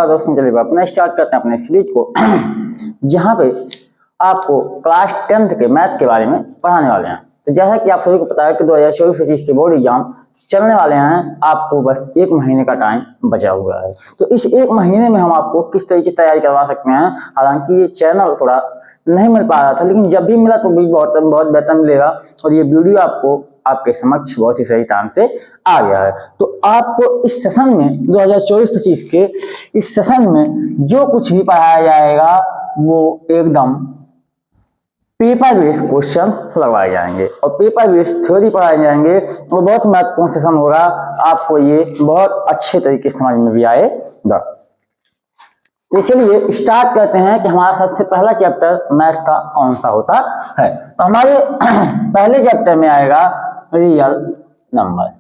दोस्तों चलिए अपना स्टार्ट करते हैं अपने सीरीज को जहाँ पे आपको क्लास 10th के मैथ के बारे में पढ़ाने वाले हैं। तो जैसा कि आप सभी को पता है कि 2024-25 के बोर्ड एग्जाम चलने वाले हैं, आपको बस 1 महीने का टाइम बचा हुआ है। तो इस 1 महीने में हम आपको किस तरीके की तैयारी करवा सकते हैं। हालांकि ये चैनल थोड़ा नहीं मिल पा रहा था, लेकिन जब भी मिला तो भी बहुत बेहतर मिलेगा और ये वीडियो आपको आपके समक्ष बहुत ही सही टाइम से आ गया है। तो आपको इस सेशन में 2024-25 के इस सेशन में जो कुछ भी पढ़ाया जाएगा वो एकदम पेपर बेस्ड क्वेश्चन लगवाए जाएंगे और पेपर बेस्ड थ्योरी पढ़ाए जाएंगे और बहुत महत्वपूर्ण सेशन होगा। आपको ये बहुत अच्छे तरीके से समझ में भी आएगा। तो चलिए स्टार्ट करते हैं कि हमारा सबसे पहला चैप्टर मैथ का कौन सा होता है। तो हमारे पहले चैप्टर में आएगा रियल नंबर।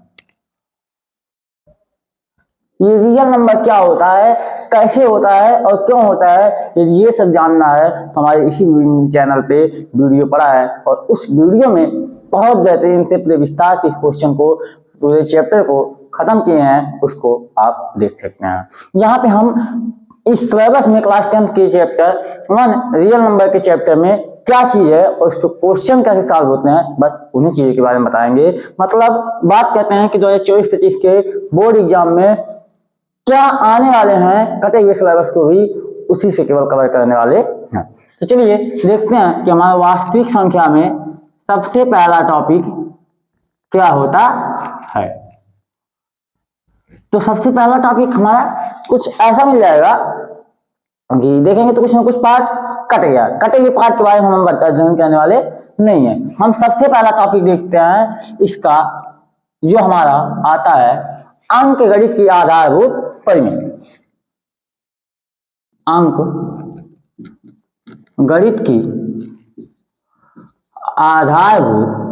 ये रियल नंबर क्या होता है, कैसे होता है और क्यों होता है, यदि ये सब जानना है तो हमारे इसी चैनल पे वीडियो पड़ा है और उस वीडियो में बहुत बेहतरीन से पूरे विस्तार से इस क्वेश्चन को पूरे चैप्टर को खत्म किए हैं, उसको आप देख सकते हैं। यहाँ पे हम इस सिलेबस में क्लास 10 के चैप्टर 1 रियल नंबर के चैप्टर में क्या चीज है और उसके क्वेश्चन कैसे सॉल्व होते हैं, बस उन्हीं चीजों के बारे में बताएंगे। मतलब बात करते हैं कि 2024-25 के बोर्ड एग्जाम में क्या आने वाले हैं, कटे हुए सिलेबस को भी उसी से केवल कवर करने वाले हैं। तो चलिए देखते हैं कि हमारा वास्तविक संख्या में सबसे पहला टॉपिक क्या होता है। तो सबसे पहला टॉपिक हमारा कुछ ऐसा मिल जाएगा कि देखेंगे तो कुछ ना कुछ पार्ट कट गया। कटे हुए पार्ट के बारे में हम अध्ययन करने वाले नहीं है। हम सबसे पहला टॉपिक देखते हैं इसका, जो हमारा आता है अंक गणित की आधारभूत परिमेय। अंक गणित की आधारभूत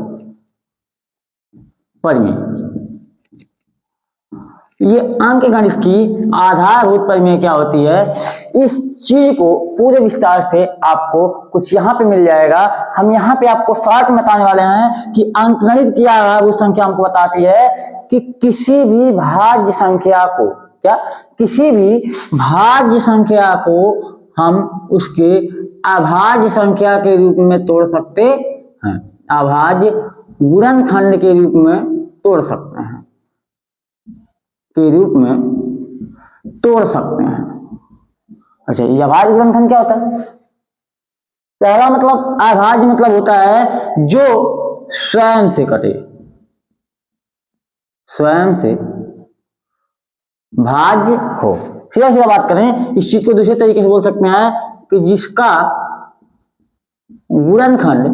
परिमेय। ये अंक गणित की आधारभूत परिमेय क्या होती है, इस चीज को पूरे विस्तार से आपको कुछ यहाँ पे मिल जाएगा। हम यहाँ पे आपको शॉर्ट में बताने वाले हैं कि अंक गणित की आधारभूत संख्या हमको बताती है कि किसी भी भाज्य संख्या को, क्या किसी भी भाज्य संख्या को हम उसके अभाज्य संख्या के रूप में तोड़ सकते हैं, अभाज्य गुणनखंड के रूप में तोड़ सकते हैं, के रूप में तोड़ सकते हैं। अच्छा, ये अभाज्य गुणनखंड क्या होता है? पहला मतलब अभाज्य मतलब होता है जो स्वयं से कटे, स्वयं से भाज्य हो। सीधा सीधा बात करें, इस चीज को दूसरे तरीके से बोल सकते हैं कि जिसका गुणनखंड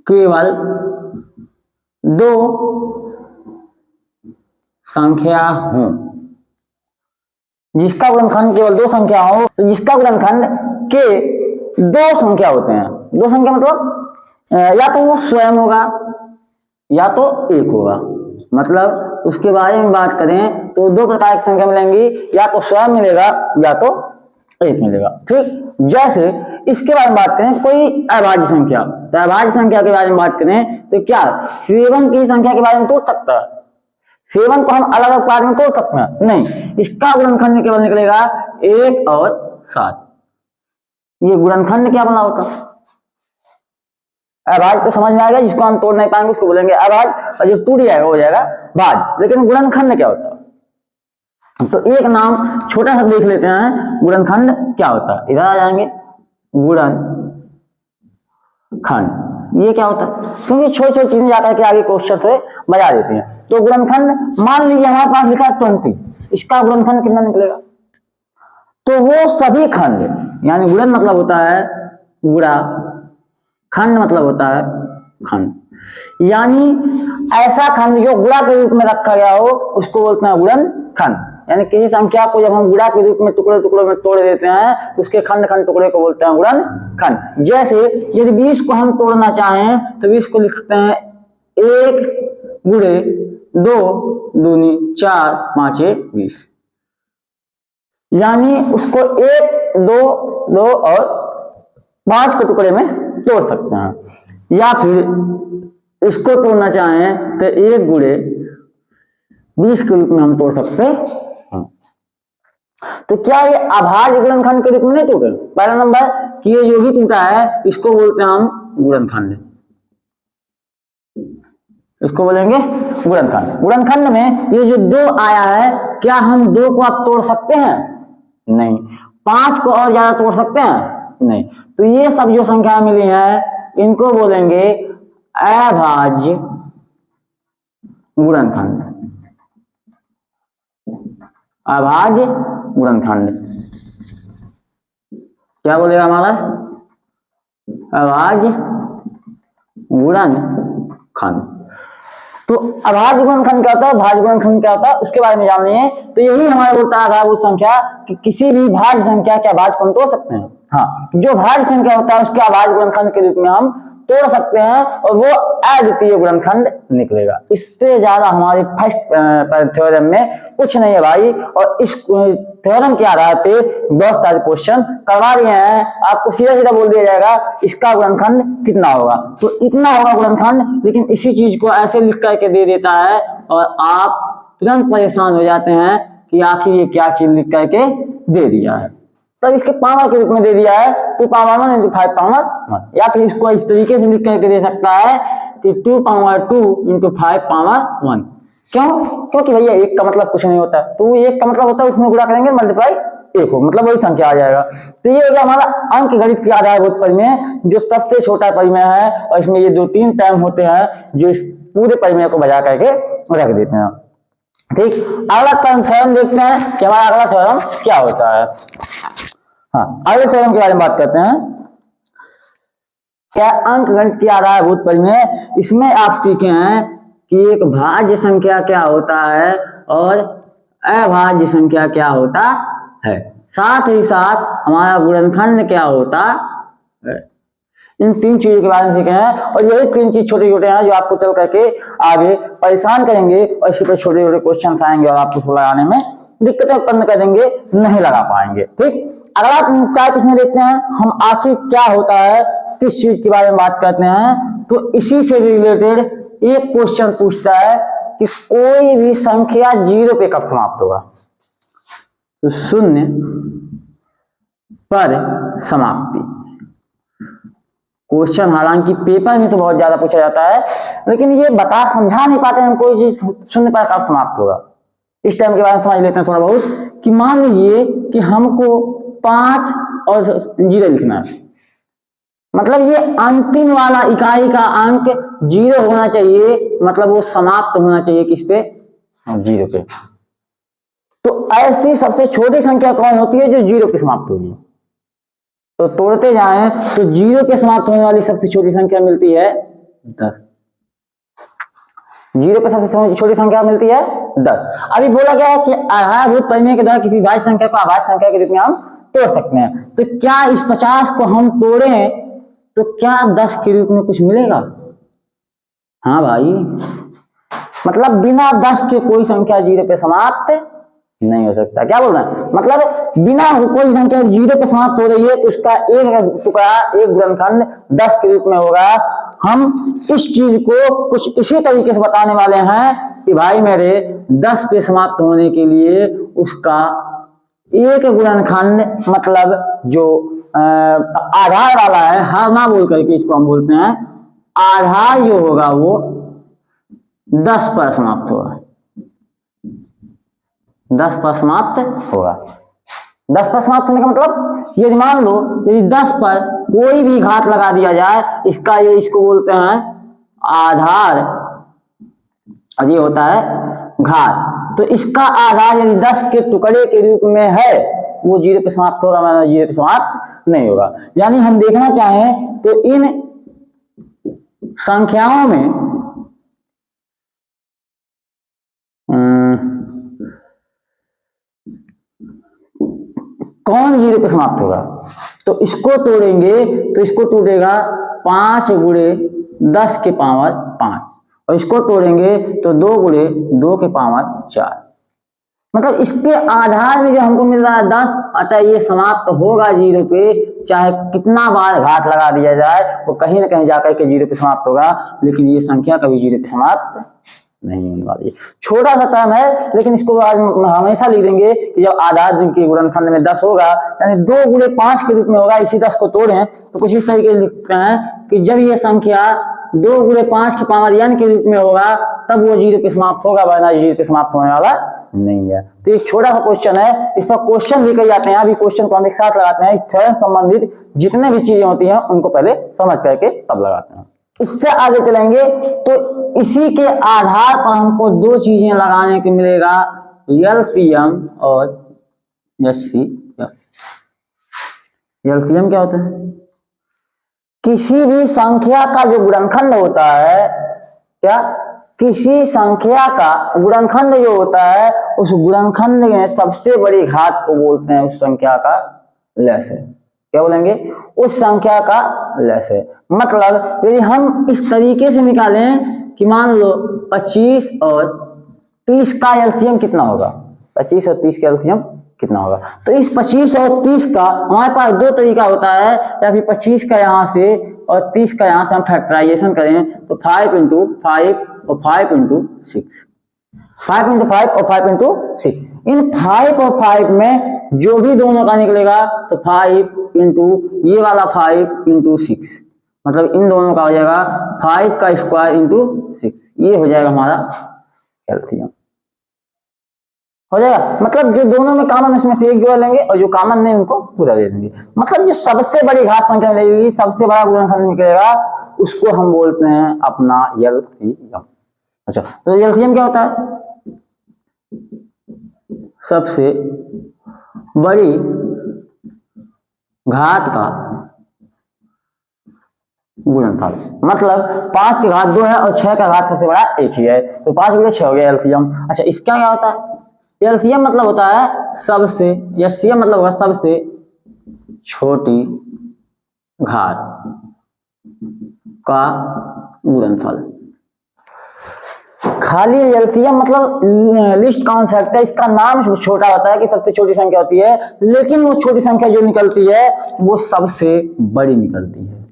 केवल 2 संख्या हो, जिसका गुणनखंड केवल 2 संख्या हो। तो जिसका गुणनखंड के 2 संख्या होते हैं, 2 संख्या मतलब या तो वो स्वयं होगा या तो 1 होगा। मतलब उसके बारे में बात करें तो 2 प्रकार की संख्या मिलेंगी, या तो स्वयं मिलेगा या तो 1 मिलेगा। ठीक, जैसे इसके बारे में बात करें कोई अभाज्य संख्या, तो अभाज्य संख्या के बारे में बात करें तो क्या 7 की संख्या के बारे में तोड़ सकता है? 7 को हम अलग अलग पार्ट में तोड़ सकते हैं? नहीं, इसका गुणनखंड केवल निकलेगा 1 और 7। ये गुणनखंड क्या बना होता? अभाज्य तो समझ में आएगा, जिसको हम तोड़ नहीं पाएंगे उसको बोलेंगे अभाज्य, और जो टूट जाएगा हो जाएगा भाज्य। लेकिन गुणनखंड क्या होता है? तो एक नाम छोटा सा देख लेते हैं, गुणनखंड क्या होता है। इधर आ जाएंगे, गुणनखंड ये क्या होता है, क्योंकि छोटी छोटी चीजें जाकर के आगे क्वेश्चन से बजा देती हैं। तो गुणनखंड मान लीजिए हमारे पास लिखा है 20, इसका गुणनखंड कितना निकलेगा? तो वो सभी खंड, यानी गुणन मतलब होता है गुणा, खंड मतलब होता है खंड, यानी ऐसा खंड जो गुणा के रूप में रखा गया हो उसको बोलते हैं गुणनखंड। यानी किसी संख्या को जब हम गुणा के रूप में टुकड़े टुकड़ों में तोड़ देते हैं तो उसके खंड खंड टुकड़े को बोलते हैं गुणनखंड। जैसे यदि 20 को हम तोड़ना चाहें तो 20 को लिखते हैं 1 गुणे 2 दूनी 4 5 20, यानी उसको 1 2 2 और 5 के टुकड़े में तोड़ सकते हैं। या फिर इसको तोड़ना चाहें तो 1 गुणे 20 के रूप में हम तोड़ सकते हैं। तो क्या ये अभाज्य गुणनखंड के रूप में नहीं टूटे? पहला नंबर कि ये जो भी टूटा है इसको बोलते हैं हम गुणनखंड, इसको बोलेंगे गुणनखंड। गुणनखंड में ये जो 2 आया है, क्या हम 2 को आप तोड़ सकते हैं? नहीं। 5 को और ज्यादा तोड़ सकते हैं? नहीं। तो ये सब जो संख्या मिली है इनको बोलेंगे अभाज्य गुणनखंड, अभाज्य गुणनखंड। क्या बोलेगा हमारा? अभाज्य गुणनखंड। तो अभाज्य गुणनखंड क्या होता है, भाज्य गुणनखंड क्या होता है, उसके बारे में जान लेंगे। तो यही हमारा बोलता है आधारभूत संख्या कि किसी भी भाज्य संख्या के अभाज्य को हम तोड़ सकते हैं। हाँ, जो भाज्य संख्या होता है उसके अभाज्य गुणनखंड के रूप में हम तोड़ सकते हैं और वो अद्वितीय गुणनखंड निकलेगा। इससे ज्यादा हमारे फर्स्ट थ्योरम में कुछ नहीं है भाई। और इस थ्योरम के आधार पे बहुत सारे क्वेश्चन करवा रहे हैं, आपको सीधा सीधा बोल दिया जाएगा इसका गुणनखंड कितना होगा, तो इतना होगा गुणनखंड। लेकिन इसी चीज को ऐसे लिख करके दे देता है और आप तुरंत परेशान हो जाते हैं कि आखिर ये क्या चीज लिख करके दे दिया है। तो इसके पावर के रूप में दे दिया है 2 पावर 1 इंटू 5 पावर 1, या फिर इसको इस तरीके से लिख करके दे सकता है कि 2 पावर 2 इंटू 5 पावर 1। क्यों? क्योंकि भैया 1 का मतलब कुछ नहीं होता, तो 1 का मतलब होता है उसमें गुणा करेंगे मल्टीप्लाई 1 हो, मतलब वही संख्या आ जाएगा। तो ये हो गया हमारा अंक गणित के आधारभूत परिमेय, जो सबसे छोटा परिमेय है और इसमें ये 2-3 टर्म होते हैं जो इस पूरे परिमेय को बजा करके रख देते हैं। ठीक, अगला थ्योरम देखते हैं कि हमारा अगला थ्योरम क्या होता है। हाँ, अगले थ्योरम के बारे में बात करते हैं। क्या अंक गणित के आधारभूत परिमेय, इसमें आप सीखे हैं कि एक भाज्य संख्या क्या होता है और अभाज्य संख्या क्या होता है, साथ ही साथ हमारा गुणनखंड क्या होता है। इन 3 चीजों के बारे में सीखे हैं और यही 3 चीज छोटे छोटे हैं जो आपको चल करके आगे परेशान करेंगे और इसी पर छोटे छोटे क्वेश्चन आएंगे और आपको लगाने में दिक्कतें उत्पन्न कर देंगे, नहीं लगा पाएंगे। ठीक, अगला टाइप इसमें देखते हैं हम आखिर क्या होता है, किस चीज के बारे में बात करते हैं। तो इसी से रिलेटेड एक क्वेश्चन पूछता है कि कोई भी संख्या 0 पे कब समाप्त होगा। तो 0 पर समाप्ति क्वेश्चन हालांकि पेपर में तो बहुत ज्यादा पूछा जाता है, लेकिन ये बता समझा नहीं पाते हम कोई चीज 0 पर कब समाप्त होगा। इस टाइम के बारे में समझ लेते हैं थोड़ा बहुत कि मान लीजिए कि हमको 5 और 0 लिखना है, मतलब ये अंतिम वाला इकाई का अंक 0 होना चाहिए, मतलब वो समाप्त होना चाहिए किस पे, 0 पे। तो ऐसी सबसे छोटी संख्या कौन होती है जो 0 पे समाप्त होगी। तो तोड़ते जाएं तो 0 पे समाप्त होने वाली सबसे छोटी संख्या मिलती है 10। 0 पे सबसे छोटी संख्या मिलती है 10। अभी बोला गया है कि आधारभूत परिमेय के द्वारा किसी भाज्य संख्या को अभाज्य संख्या के रूप में हम तोड़ सकते हैं। तो क्या इस 50 को हम तोड़ें तो क्या 10 के रूप में कुछ मिलेगा? हाँ भाई, मतलब बिना 10 के कोई संख्या 0 पे समाप्त नहीं हो सकता। क्या बोल रहे हैं, मतलब बिना कोई संख्या 0 पे समाप्त हो रही है तो उसका एक टुकड़ा, एक गुणनखंड 10 के रूप में होगा। हम इस चीज को कुछ इसी तरीके से बताने वाले हैं कि भाई मेरे 10 पे समाप्त होने के लिए उसका एक गुणनखंड, मतलब जो आधार वाला है, हर ना बोल करके इसको हम बोलते हैं, आधार जो होगा वो 10 पर समाप्त होगा, 10 पर समाप्त होगा। 10 पर समाप्त होने का मतलब यदि मान लो यदि 10 पर कोई भी घात लगा दिया जाए, इसको बोलते हैं आधार, और ये होता है घात। तो इसका आधार यदि 10 के टुकड़े के रूप में है वो 0 पे समाप्त होगा, मतलब 0 पे समाप्त नहीं होगा। यानी हम देखना चाहें तो इन संख्याओं में कौन 0 पे समाप्त होगा, तो इसको तोड़ेंगे तो इसको टूटेगा 5 गुणे 10 के पावर 5, और इसको तोड़ेंगे तो 2 गुणे 2 के पावर 4। मतलब इसके आधार में जो हमको मिल रहा है 10, अतः ये समाप्त होगा 0 पे, चाहे कितना बार घात लगा दिया जाए वो कहीं ना कहीं जाकर के 0 पे समाप्त होगा, लेकिन ये संख्या कभी 0 पे समाप्त नहीं होने वाली है। छोटा सा टर्म है लेकिन इसको आज हमेशा लिख देंगे कि जब आधार के गुणनखंड में 10 होगा यानी 2 गुणे 5 के रूप में होगा, इसी 10 को तोड़ें तो कुछ इस तरीके से लिखते हैं कि जब ये संख्या 2 गुणे 5 की पावर n के रूप में होगा तब वो 0 पे समाप्त होगा, वरना 0 पे समाप्त होने वाला नहीं है। तो ये छोटा सा क्वेश्चन है, इसका क्वेश्चन भी कही जाते हैं। अभी क्वेश्चन को हम एक साथ लगाते हैं, इस थ्योरम संबंधित जितने भी चीजें होती हैं उनको पहले समझ करके तब लगाते हैं। इससे आगे चलेंगे तो इसी के आधार पर हमको दो चीजें लगाने को मिलेगा, एलसीएम और एचसीएफ। एलसीएम क्या होता है? किसी भी संख्या का जो गुणनखंड होता है, क्या किसी संख्या का गुणनखंड जो होता है उस गुणनखंड में सबसे बड़ी घात को बोलते हैं उस संख्या का लसागु। क्या बोलेंगे? उस संख्या का लसागु। मतलब यदि हम इस तरीके से निकालें कि मान लो 25 और 30 का एलसीएम कितना होगा, 25 और 30 का एलसीएम कितना होगा, तो इस 25 और 30 का हमारे पास दो तरीका होता है, या फिर 25 का यहाँ से और 30 का यहाँ से हम फैक्टराइजेशन करें तो 5 इंटू 5 और 5 इंटू 6, 5 इंटू 5 और 5 इंटू 6। इन 5 और 5 में जो भी दोनों का निकलेगा तो 5 इंटू ये वाला 5 इंटू 6, मतलब इन दोनों का हो जाएगा 5 का स्क्वायर इंटू 6, ये हो जाएगा हमारा एलसीएम हो जाएगा। मतलब जो दोनों में कॉमन उसमें से एक जोड़ लेंगे और जो कॉमन नहीं उनको पूरा दे देंगे। मतलब जो सबसे बड़ी घात संख्या मिलेगी, सबसे बड़ा गुणनखंड निकलेगा, उसको हम बोलते हैं अपना एलसीएम। अच्छा, तो एलसीएम क्या होता है? सबसे बड़ी घात का गुणनफल। मतलब 5 की घात 2 है और 6 का घात सबसे बड़ा 1 ही है, तो 5 गुणे 6 हो गया एलसीएम। अच्छा, इसका क्या होता है? एलसीएम मतलब होता है सबसे, एचसीएफ मतलब होगा सबसे छोटी घात का गुणनफल। खाली एलसीएम मतलब लिस्ट काउंट फैक्टर, इसका नाम छोटा होता है कि सबसे छोटी संख्या होती है, लेकिन वो छोटी संख्या जो निकलती है वो सबसे बड़ी निकलती है,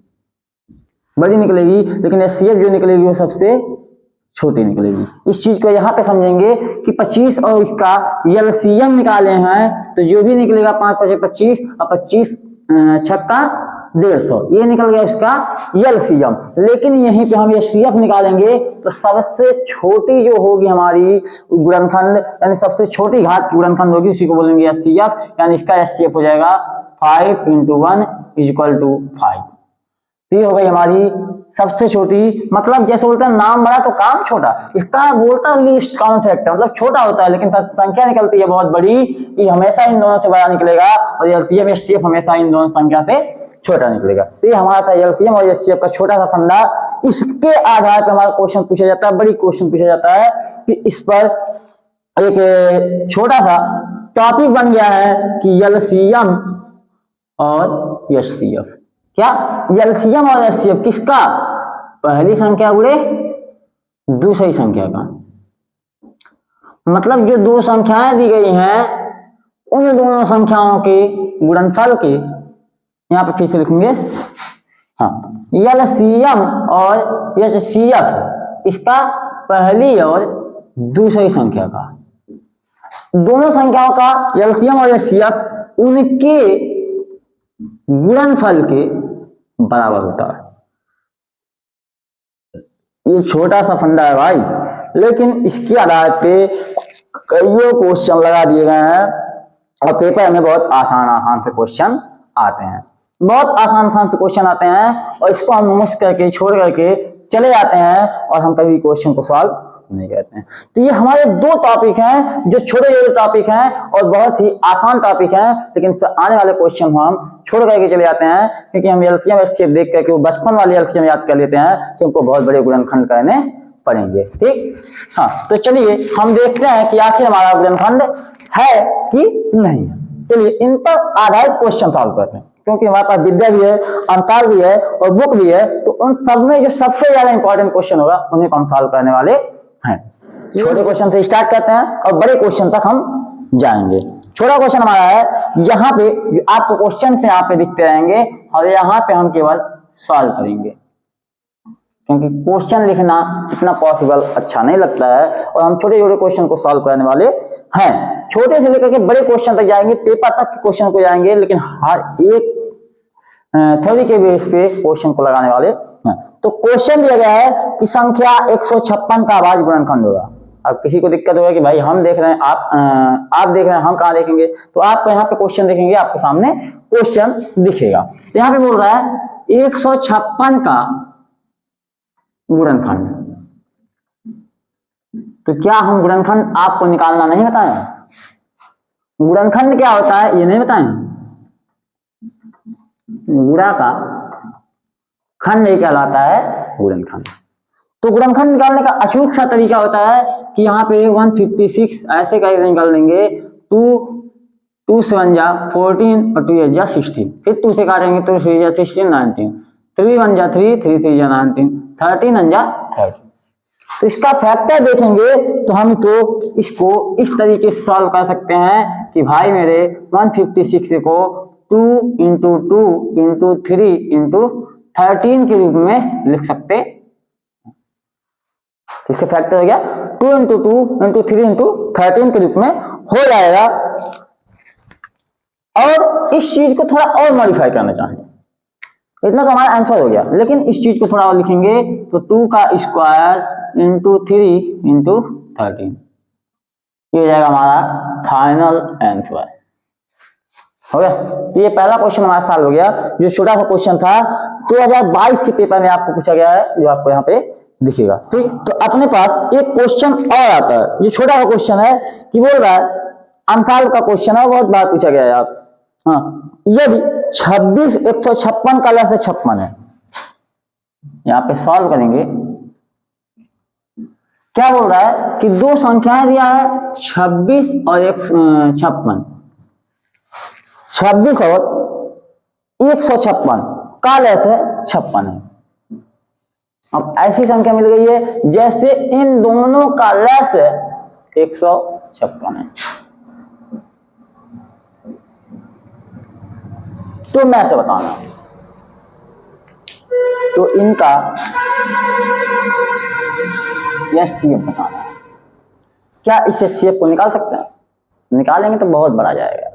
बड़ी निकलेगी, लेकिन एचसीएफ जो निकलेगी वो सबसे छोटी निकलेगी। इस चीज को यहाँ पे समझेंगे कि 25 और इसका एलसीएम निकाले हैं तो जो भी निकलेगा 5 5 25 और 25 छक्का 150, ये निकल गया इसका एलसीएम। लेकिन यहीं पे हम एचसीएफ निकालेंगे तो सबसे छोटी जो होगी हमारी गुणनखंड, यानी सबसे छोटी घात की गुणनखंड होगी, उसी को बोलेंगे एचसीएफ। यानी इसका एचसीएफ हो जाएगा 5 इंटू 1 इक्वल टू 5। ये हो गई हमारी सबसे छोटी। मतलब जैसे बोलते हैं नाम बड़ा तो काम छोटा, इसका बोलता है लिस्ट काउंट फैक्टर, मतलब छोटा होता है लेकिन संख्या निकलती है बहुत बड़ी, ये हमेशा इन दोनों से बड़ा निकलेगा, और एलसीएम एचसीएफ हमेशा इन दोनों संख्या से छोटा निकलेगा। तो ये हमारा था एलसीएम और एचसीएफ का छोटा सा फंडा। इसके आधार पर हमारा क्वेश्चन पूछा जाता है, बड़ी क्वेश्चन पूछा जाता है कि इस पर एक छोटा सा टॉपिक बन गया है कि एलसीएम और एचसीएफ। क्या एलसीएम और एचसीएफ किसका? पहली संख्या गुणे दूसरी संख्या का। मतलब जो दो संख्याएं दी गई हैं उन दोनों संख्याओं के गुणनफल के, यहां पे फिर से लिखेंगे, हाँ, एलसीएम और एचसीएफ इसका पहली और दूसरी संख्या का, दोनों संख्याओं का एलसीएम और एचसीएफ उनके गुणनफल के बराबर होता है। ये छोटा सा फंडा है भाई, लेकिन इसके आधार पे कईयों क्वेश्चन लगा दिए गए हैं और पेपर में बहुत आसान से क्वेश्चन आते हैं, बहुत आसान से क्वेश्चन आते हैं, और इसको हम मुश्किल करके छोड़ करके चले जाते हैं और हम कभी क्वेश्चन को सॉल्व नहीं करते हैं। तो ये हमारे दो टॉपिक हैं जो छोटे छोटे टॉपिक हैं और बहुत ही आसान टॉपिक हैं, लेकिन आने वाले क्वेश्चन हम छोड़ करके चले जाते हैं क्योंकि हम एलसीएम एचसीएफ देख करके वो बचपन वाले एलसीएम याद कर लेते हैं कि हमको बहुत बड़े गुणनखंड करने पड़ेंगे। ठीक, हाँ, तो चलिए हम देखते हैं कि आखिर हमारा गुणनखंड है कि नहीं। चलिए इन पर आधारित क्वेश्चन सॉल्व करते हैं, क्योंकि हमारे पास विद्या भी है, अंतर भी है और बुक भी है, तो उन सब में जो सबसे ज्यादा इंपॉर्टेंट क्वेश्चन होगा उन्हें हम सॉल्व करने वाले हैं। छोटे क्वेश्चन से स्टार्ट करते हैं और बड़े क्वेश्चन तक हम जाएंगे। छोटा क्वेश्चन हमारा है, यहाँ पे आपको क्वेश्चन से यहाँ पे दिखते रहेंगे और यहाँ पे हम केवल सॉल्व करेंगे, क्योंकि क्वेश्चन लिखना इतना पॉसिबल अच्छा नहीं लगता है और हम छोटे छोटे क्वेश्चन को सॉल्व करने वाले हैं। छोटे से लेकर के बड़े क्वेश्चन तक जाएंगे, पेपर तक के क्वेश्चन को जाएंगे, लेकिन हर एक थ्योरी के बेस पे क्वेश्चन को लगाने वाले हैं। तो क्वेश्चन दिया गया है कि संख्या 156 का अभाज्य गुणनखंड होगा। अब किसी को दिक्कत होगा कि भाई हम देख रहे हैं, आप देख रहे हैं, हम कहाँ देखेंगे, तो आप यहाँ पे क्वेश्चन देखेंगे, आपके सामने क्वेश्चन दिखेगा। तो यहाँ पे बोल रहा है 156 का गुणनखंड। तो क्या हम गुणनखंड आपको निकालना नहीं बताएं? गुणनखंड क्या होता है ये नहीं बताएं? गुणा का खंड ही कहलाता है गुणनखंड। तो गुणनखंड निकालने का अचूक सा तरीका होता है कि यहाँ पे 156 ऐसे करके निकाल देंगे, 2 7 जा 14 और 2 8 जा 16, फिर 2 से काटेंगे तो 3 जा 16 19, 3 1 जा 3, 3 3 जा 19, 13 1 जा 30। तो इसका फैक्टर देखेंगे तो हम तो इसको इस तरीके से सॉल्व कर सकते हैं कि भाई मेरे 156 को 2 इंटू 2 इंटू 3 इंटू 13 के रूप में लिख सकते। इसका फैक्टर हो गया 2 इंटू 2 इंटू 3 इंटू 13 के रूप में हो जाएगा। और इस चीज को थोड़ा और मॉडिफाई करना चाहेंगे, इतना तो हमारा आंसर हो गया, लेकिन इस चीज को थोड़ा और लिखेंगे तो 2 का स्क्वायर इंटू 3 इंटू 13, ये हो जाएगा हमारा फाइनल आंसर। हो गया। तो ये पहला क्वेश्चन हमारा सॉल्व हो गया, जो छोटा सा क्वेश्चन था 2022 के पेपर में आपको पूछा गया है, जो आपको यहाँ पे दिखेगा। ठीक, तो अपने पास एक क्वेश्चन और आता है, ये छोटा सा क्वेश्चन है कि बोल रहा है अनसॉल्व का क्वेश्चन है, बहुत बार पूछा गया है आप। हाँ, यदि 26 156 का लस 56 है, यहाँ पे सॉल्व करेंगे। क्या बोल रहा है कि दो संख्याएं दिया है 26 और 56, 26 और 156 का लस 56 है। अब ऐसी संख्या मिल गई है जैसे इन दोनों का लस 156 है, तो मैं से बताना, तो इनका एचसीएफ बताना है। क्या इस एचसीएफ को निकाल सकते हैं? निकालेंगे तो बहुत बड़ा जाएगा।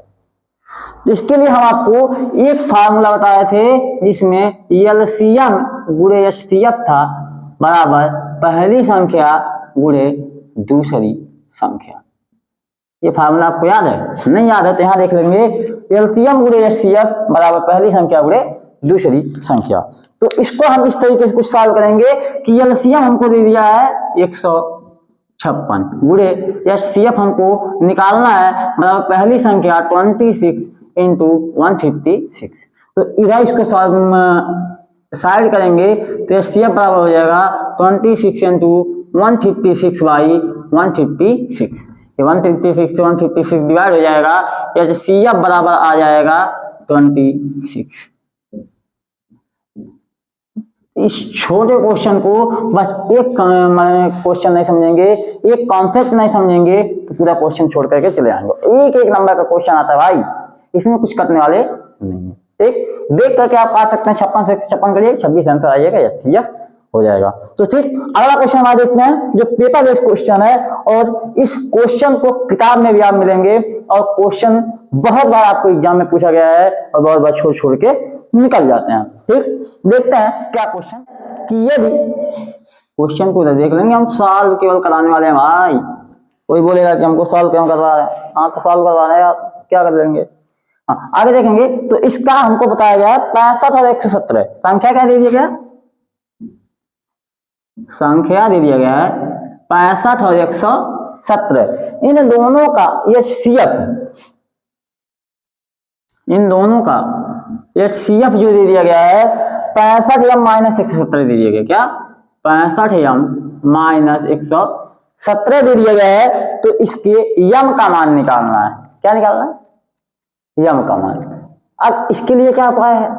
तो इसके लिए हम आपको एक फार्मूला बताए थे जिसमें एलसीएम गुणे एचसीएफ था बराबर पहली संख्या गुणे दूसरी संख्या। ये फार्मूला आपको याद है? नहीं याद है तो यहां देख लेंगे, एलसीएम गुणे एचसीएफ बराबर पहली संख्या गुणे दूसरी संख्या। तो इसको हम इस तरीके से कुछ सॉल्व करेंगे कि एलसीएम हमको दे दिया है 156 गुणे एचसीएफ हमको निकालना है बराबर पहली संख्या 26 इंटू 156। तो इधर इसको साइड करेंगे तो एचसीएफ बराबर हो जाएगा 26 इंटू 156 बाई 156। 156 से 156 डिवाइड हो जाएगा, एचसीएफ बराबर आ जाएगा 26। इस छोटे क्वेश्चन को बस एक क्वेश्चन नहीं समझेंगे, एक कॉन्सेप्ट नहीं समझेंगे तो पूरा क्वेश्चन छोड़ करके चले जाएंगे। एक एक नंबर का क्वेश्चन आता है भाई, इसमें कुछ करने वाले नहीं है। ठीक, देख करके आप आ सकते हैं 56 से 56 करिए, 26 आंसर आइएगा, एचसीएफ हो जाएगा। तो ठीक, अगला क्वेश्चन हमारे देखते हैं जो पेपर बेस्ड क्वेश्चन है, और इस क्वेश्चन को किताब में भी आप मिलेंगे और क्वेश्चन बहुत बार आपको एग्जाम में पूछा गया है और बहुत बार छोड़ छोड़ के निकल जाते हैं। ठीक, देखते हैं क्या क्वेश्चन कि यदि क्वेश्चन को देख लेंगे, हम सॉल्व केवल कराने वाले हैं भाई। कोई बोलेगा कि हमको सॉल्व क्यों करवा रहे हैं, हाँ तो सॉल्व करवा रहे हैं, क्या कर लेंगे। हाँ, आगे देखेंगे तो इसका हमको बताया गया 65 और 117 संख्या क्या दे दिया गया, संख्या दे दिया गया है 65 और 117। इन दोनों का एचसीएफ, इन दोनों का एचसीएफ जो दे दिया गया है 65 या माइनस 117 दे दिया गया। क्या 65 या माइनस 117 दे दिया गया है, तो इसके यम का मान निकालना है। क्या निकालना है? यम का मान। अब इसके लिए क्या उपाय है?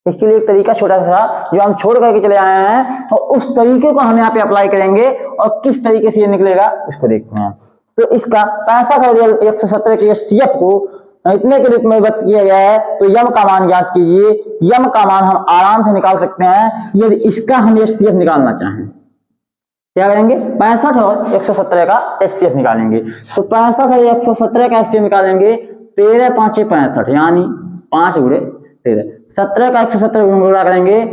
इसके लिए एक तरीका छोटा सा जो हम छोड़ करके चले आए हैं, और उस तरीके को हम यहाँ पे अप्लाई करेंगे और किस तरीके से ये निकलेगा उसको देखते हैं। तो इसका 65 और 117 के एचसीएफ को इतने के रूप में व्यक्त किया गया है, तो यम का मान ज्ञात कीजिए। यम का मान हम आराम से निकाल सकते हैं यदि इसका हम एचसीएफ निकालना चाहें। क्या करेंगे, 65 और 117 का एचसीएफ निकालेंगे। तो 65 और 117 का एचसीएफ निकालेंगे, 13 5 65 यानी 5 गुणे 13, 17 का 117 गुणा करेंगे,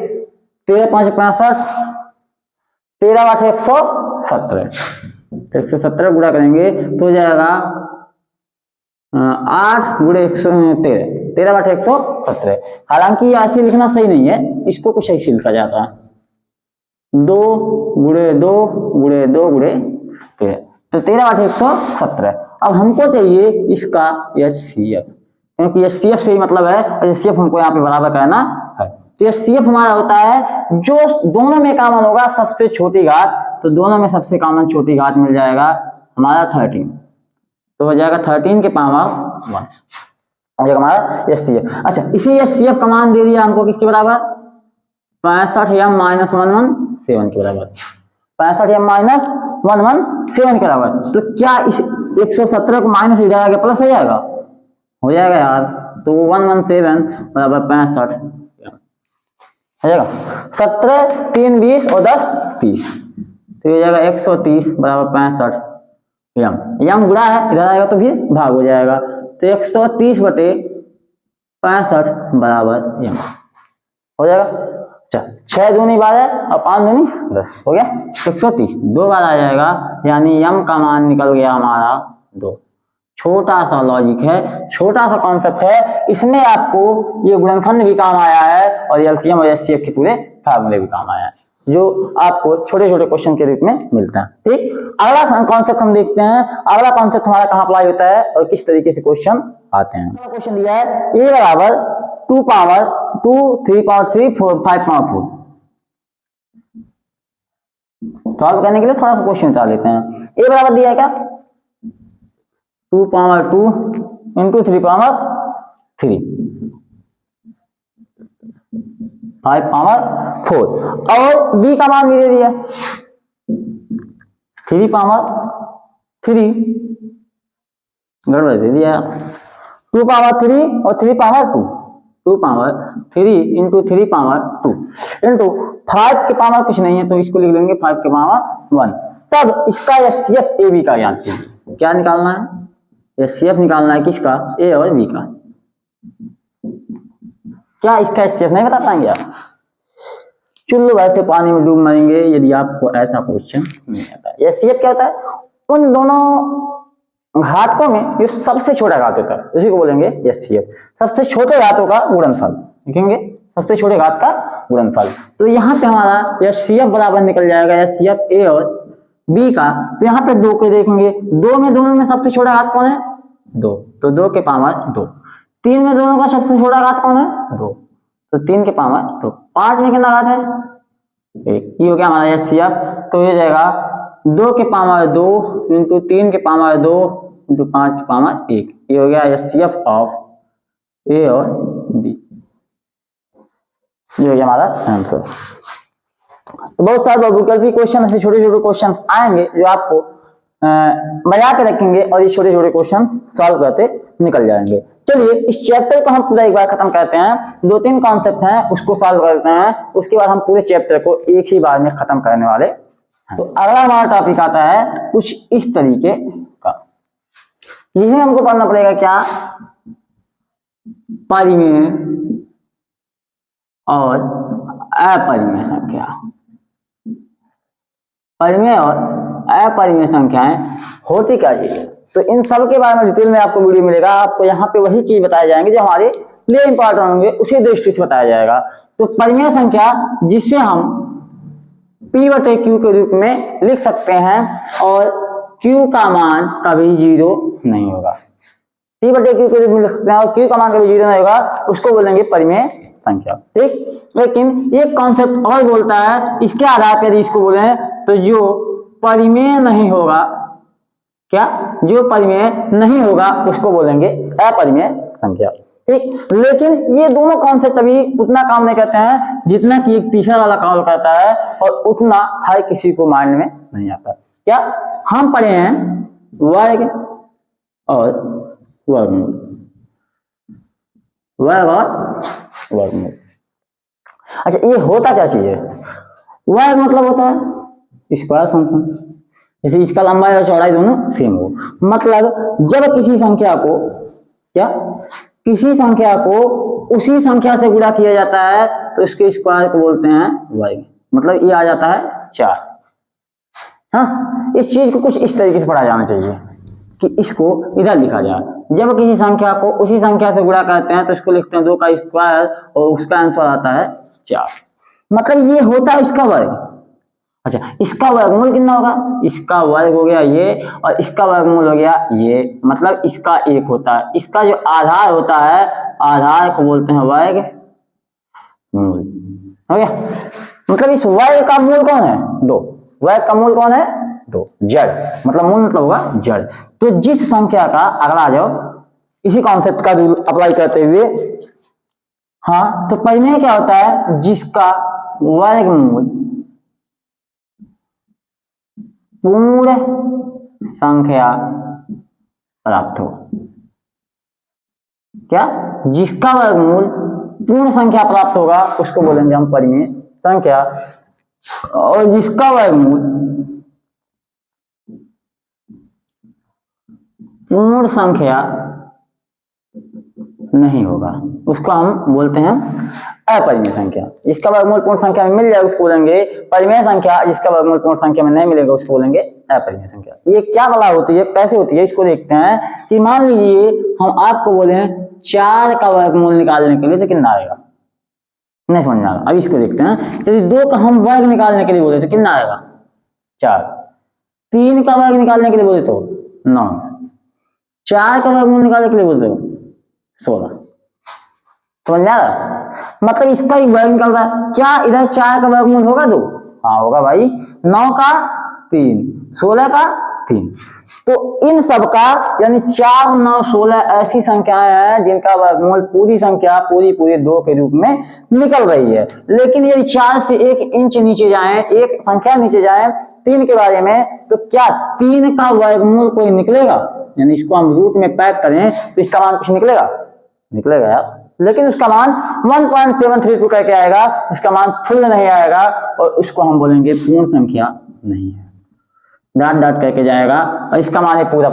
13 5 65, 13 8 117, 117 गुणा करेंगे तो हो जाएगा 8 गुणे 13, 13 8 117। हालांकि ऐसे लिखना सही नहीं है, इसको कुछ ऐसे लिखा जाता है 2 गुणे 2 गुणे 2 गुणे 13, तो 13 8 117। अब हमको चाहिए इसका एचसीएफ, क्योंकि एचसीएफ से ही मतलब है, एचसीएफ हमको यहाँ पे बराबर करना है। तो एचसीएफ हमारा होता है जो दोनों में कॉमन होगा सबसे छोटी घात, तो दोनों में सबसे कॉमन छोटी घात मिल जाएगा हमारा 13, तो हो जाएगा 13 के पावर 1 हो जाएगा हमारा एचसीएफ। अच्छा, इसी एचसीएफ का मान दे दिया हमको किसके बराबर, 65m-117 के बराबर, 65m-117 के बराबर। तो क्या इस 117 को माइनस इधर आगे प्लस हो जाएगा, हो जाएगा यार, तो 117 बराबर 65 हो जाएगा। 17 3 20 और 10 30, तो ये जाएगा 130 बराबर 65 यम, यम गुणा है इधर आएगा तो फिर भाग हो जाएगा, तो 130 बटे 65 बराबर यम हो जाएगा। अच्छा, 6 दूनी 12 और 5 दूनी 10 हो गया 130, 2 बार आ जाएगा, यानी यम का मान निकल गया हमारा 2। छोटा सा लॉजिक है, छोटा सा कॉन्सेप्ट है, इसमें आपको ये गुणनखंड भी काम आया है और एलसीएम और एचसीएफ के पूरे फार्मूले भी काम आया है, जो आपको छोटे छोटे क्वेश्चन के रूप में मिलता है। ठीक, अगला कॉन्सेप्ट हम देखते हैं, अगला कॉन्सेप्ट हमारा कहाँ अप्लाई होता है और किस तरीके से क्वेश्चन आते हैं। क्वेश्चन दिया है a बराबर 2 पावर 2 3 पावर 3 4 5 पावर 4। सॉल्व करने के लिए थोड़ा सा क्वेश्चन बता लेते हैं। a बराबर दिया है क्या, 2 पावर 2 इंटू 3 पावर 3 5 पावर 4, और b का मान भी दे दिया 3 पावर 3, गड़बड़ दे दिया 2 पावर 3 और 3 power 2, 2 power 3 into 3 power 2 into 5 के पावर कुछ नहीं है तो इसको लिख लेंगे 5 के पावर 1। तब इसका एचसीएफ ए बी का ज्ञात कीजिए। क्या निकालना है, एचसीएफ निकालना है किसका, ए और बी का। क्या इसका एचसीएफ नहीं बता पाएंगे आप, चुल्लू वैसे पानी में डूब मरेंगे यदि आपको ऐसा क्वेश्चन नहीं आता है। एचसीएफ क्या होता है, उन दोनों घातकों में जो सबसे छोटा घात होता है उसी को बोलेंगे एचसीएफ, सबसे छोटे घातों का गुणनफल लिखेंगे, सबसे छोटे घात का गुणनफल। तो यहाँ पे हमारा एचसीएफ बराबर निकल जाएगा एचसीएफ ए और बी का। तो यहाँ पे 2 को देखेंगे, 2 में दोनों में सबसे छोटा घात कौन है, 2, तो 2 के पावर 2। 3 में दोनों का सबसे छोटा घात कौन है, 2, तो 3 के पावर 2। 5 में कितना घात है, 1, ये हो गया हमारा एचसीएफ। तो ये जाएगा 2 के पावर 2 इंटू 3 के पावर 2 इंटू 5 के पावर 1, ये हो गया एचसीएफ ऑफ ए और बी, ये हो गया हमारा आंसर। तो बहुत सारे वैकल्पिक क्वेश्चन ऐसे छोटे छोटे क्वेश्चन आएंगे जो आपको बजा के रखेंगे और ये छोटे छोटे क्वेश्चन सॉल्व करते निकल जाएंगे। चलिए इस चैप्टर को हम पूरा एक बार खत्म करते हैं, 2-3 कॉन्सेप्ट हैं उसको सॉल्व करते हैं, उसके बाद हम पूरे चैप्टर को एक ही बार में खत्म करने वाले हैं। तो अगला हमारा टॉपिक आता है कुछ इस तरीके का, जिसमें हमको पढ़ना पड़ेगा क्या, परिमेय और अपरिमेय संख्या। परिमेय और अपरिमेय संख्याएं होती क्या चीज है, तो इन सब के बारे में डिटेल में आपको वीडियो मिलेगा। आपको यहाँ पे वही चीज बताए जाएंगे जो हमारे लिए इंपॉर्टेंट होंगे, उसी दृष्टि से बताया जाएगा। तो परिमेय संख्या जिसे हम P बटे Q के रूप में लिख सकते हैं और Q का मान कभी 0 नहीं होगा, P बटे Q के रूप में लिख सकते हैं और Q का मान कभी 0 नहीं होगा, उसको बोलेंगे परिमेय संख्या। ठीक, लेकिन एक कॉन्सेप्ट और बोलता है, इसके आधार पर इसको बोले तो जो परिमेय नहीं होगा, क्या, जो परिमेय नहीं होगा उसको बोलेंगे अपरिमेय संख्या। ठीक, लेकिन ये दोनों कॉन्सेप्ट अभी उतना काम नहीं करते हैं जितना कि एक तीसरा वाला काम करता है, और उतना हर किसी को माइंड में नहीं आता। क्या हम पढ़े हैं वर्ग और वर्गमूल, वर्ग और वर्गमूल। अच्छा ये होता क्या चीज है? वर्ग मतलब होता है स्क्वायर फंक्शन, जैसे इसका लंबाई और चौड़ाई दोनों सेम हो। मतलब जब किसी संख्या को क्या किसी संख्या को उसी संख्या से गुणा किया जाता है तो इसके स्क्वायर को बोलते हैं वर्ग। मतलब ये आ जाता है 4। हाँ, इस चीज को कुछ इस तरीके से पढ़ा जाना चाहिए कि इसको इधर लिखा जाए। जब किसी संख्या को उसी संख्या से गुणा करते हैं तो इसको लिखते हैं 2 का स्क्वायर और उसका आंसर आता है 4। मतलब ये होता है इसका वर्ग। अच्छा इसका वर्गमूल कितना होगा? इसका वर्ग हो गया ये और इसका वर्गमूल हो गया ये। मतलब इसका 1 होता है। इसका जो आधार होता है, आधार को बोलते हैं वर्ग मूल। हो गया? मतलब इस वर्ग का मूल कौन है? 2। वर्ग का मूल कौन है? 2। जड़ मतलब मूल मतलब होगा जड़। तो जिस संख्या का, अगला आ जाओ, इसी कॉन्सेप्ट का रूल अप्लाई करते हुए, हाँ तो पहले क्या होता है? जिसका वर्गमूल पूर्ण संख्या प्राप्त हो। क्या? जिसका वर्गमूल पूर्ण संख्या प्राप्त होगा उसको बोलेंगे हम परिमेय संख्या। और जिसका वर्गमूल पूर्ण संख्या नहीं होगा उसको हम बोलते हैं अपरिमेय संख्या। जिसका वर्गमूल पूर्ण संख्या में मिल जाए उसको बोलेंगे परिमेय संख्या। जिसका वर्गमूल पूर्ण संख्या में नहीं मिलेगा उसको बोलेंगे अपरिमेय संख्या। ये क्या बला होती है, कैसे होती है, इसको देखते हैं। कि मान लीजिए हम आपको बोले 4 का वर्गमूल निकालने के लिए तो कितना आएगा? नहीं समझ में आ रहा? अब इसको देखते हैं। यदि 2 का हम वर्ग निकालने के लिए बोले तो कितना आएगा? 4। 3 का वर्ग निकालने के लिए बोले तो 9। 4 का वर्गमूल निकालने के लिए बोलते हो 16। समझ में आ रहा? मतलब इसका ही वर्ग निकल रहा है। क्या इधर 4 का वर्गमूल होगा 2? हाँ होगा भाई। 9 का 3, 16 का 3। तो इन सब का यानी 4, 9, 16 ऐसी संख्याएं हैं जिनका वर्गमूल पूरी संख्या पूरी 2 के रूप में निकल रही है। लेकिन यदि 4 से 1 इंच नीचे जाए, एक संख्या नीचे जाए 3 के बारे में, तो क्या 3 का वर्गमूल कोई निकलेगा? यानी इसको हम रूट में पैक करें तो इसका मान कुछ निकलेगा? निकलेगा यार। लेकिन उसका मान 1.732 करके आएगा, इसका मान फुल नहीं आएगा और उसको हम बोलेंगे पूर्ण संख्या नहीं है। डाट डाट करके जाएगा और इसका मान है पूरा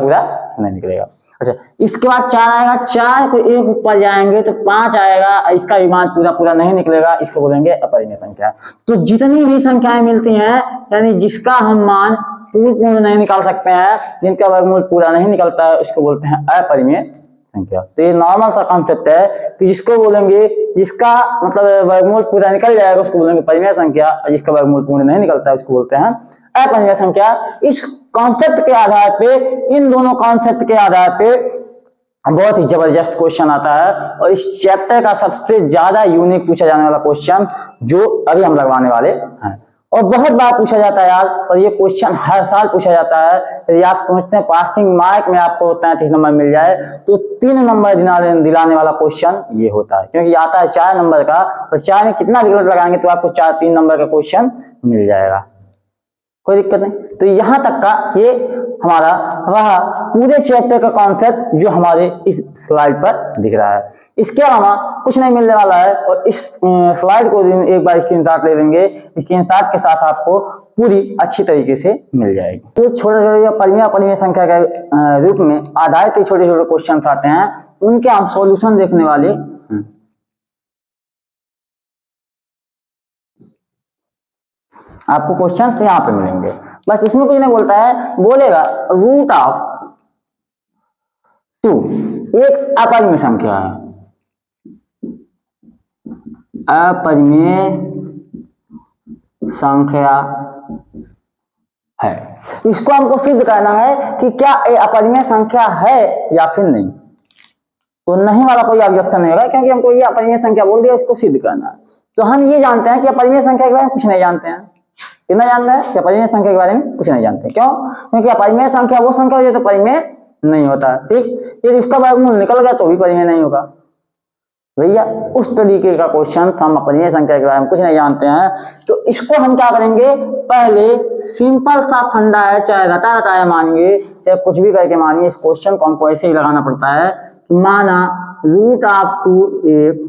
नहीं निकलेगा। अच्छा इसके बाद 4 आएगा, 4 को 1 ऊपर जाएंगे तो 5 आएगा, इसका भी मान पूरा नहीं निकलेगा, इसको बोलेंगे अपरिमेय संख्या। तो जितनी भी संख्याएं मिलती हैं यानी जिसका हम मान पूर्ण नहीं निकाल सकते हैं, जिनका वर्गमूल पूरा नहीं निकलता है, उसको बोलते हैं अपरिमेय संख्या। तो ये नॉर्मल सा कॉन्सेप्ट है कि जिसको बोलेंगे जिसका मतलब वर्गमूल पूरा निकल जाएगा उसको बोलेंगे परिमेय संख्या, और जिसका वर्गमूल पूर्ण नहीं निकलता है उसको बोलते हैं अपरिमेय संख्या। इस कॉन्सेप्ट के आधार पे, इन दोनों कॉन्सेप्ट के आधार पे बहुत ही जबरदस्त क्वेश्चन आता है और इस चैप्टर का सबसे ज्यादा यूनिक पूछा जाने वाला क्वेश्चन जो अभी हम लगवाने वाले हैं। और बहुत बार पूछा जाता है यार, और ये क्वेश्चन हर साल पूछा जाता है। यदि आप समझते हैं पासिंग मार्क में आपको 33 नंबर मिल जाए तो 3 नंबर दिलाने वाला क्वेश्चन ये होता है, क्योंकि आता है 4 नंबर का और 4 में कितना विकल्प लगाएंगे तो आपको 3 नंबर का क्वेश्चन मिल जाएगा, कोई दिक्कत नहीं। तो यहां तक का ये हमारा रहा पूरे चैप्टर का कॉन्सेप्ट जो हमारे इस स्लाइड पर दिख रहा है। इसके अलावा कुछ नहीं मिलने वाला है और इस स्लाइड को एक बार स्क्रीनशॉट ले लेंगे, स्क्रीनशॉट के साथ आपको पूरी अच्छी तरीके से मिल जाएगी। ये छोटे छोटे परिमेय संख्या के रूप में आधारित छोटे छोटे क्वेश्चन आते हैं, उनके हम सॉल्यूशन देखने वाले। आपको क्वेश्चन यहाँ पे मिलेंगे, बस इसमें कुछ नहीं बोलता है, बोलेगा रूट ऑफ 2 एक अपरिमेय संख्या है, अपरिमेय संख्या है। इसको हमको सिद्ध करना है कि क्या ये अपरिमेय संख्या है या फिर नहीं। तो नहीं वाला कोई ऑब्जेक्शन नहीं होगा, क्योंकि हमको ये अपरिमेय संख्या बोल दिया, इसको सिद्ध करना है। तो हम ये जानते हैं कि अपरिमेय संख्या के बारे में कुछ नहीं जानते हैं। कितना जानते हैं कि अपरिमेय संख्या के बारे में कुछ नहीं जानते। क्यों? क्योंकि अपरिमेय संख्या वो संख्या हो जो तो परिमेय नहीं होता। ठीक, यदि इसका वर्गमूल निकल गया तो भी परिमेय नहीं होगा भैया। उस तरीके का क्वेश्चन, हम अपरिमेय संख्या के बारे में कुछ नहीं जानते हैं तो इसको हम क्या करेंगे, पहले सिंपल सा फंडा है, चाहे रटा रटाया मानिए चाहे कुछ भी करके मानिए, इस क्वेश्चन को हमको ऐसे ही लगाना पड़ता है कि माना रूट ऑफ 2 एक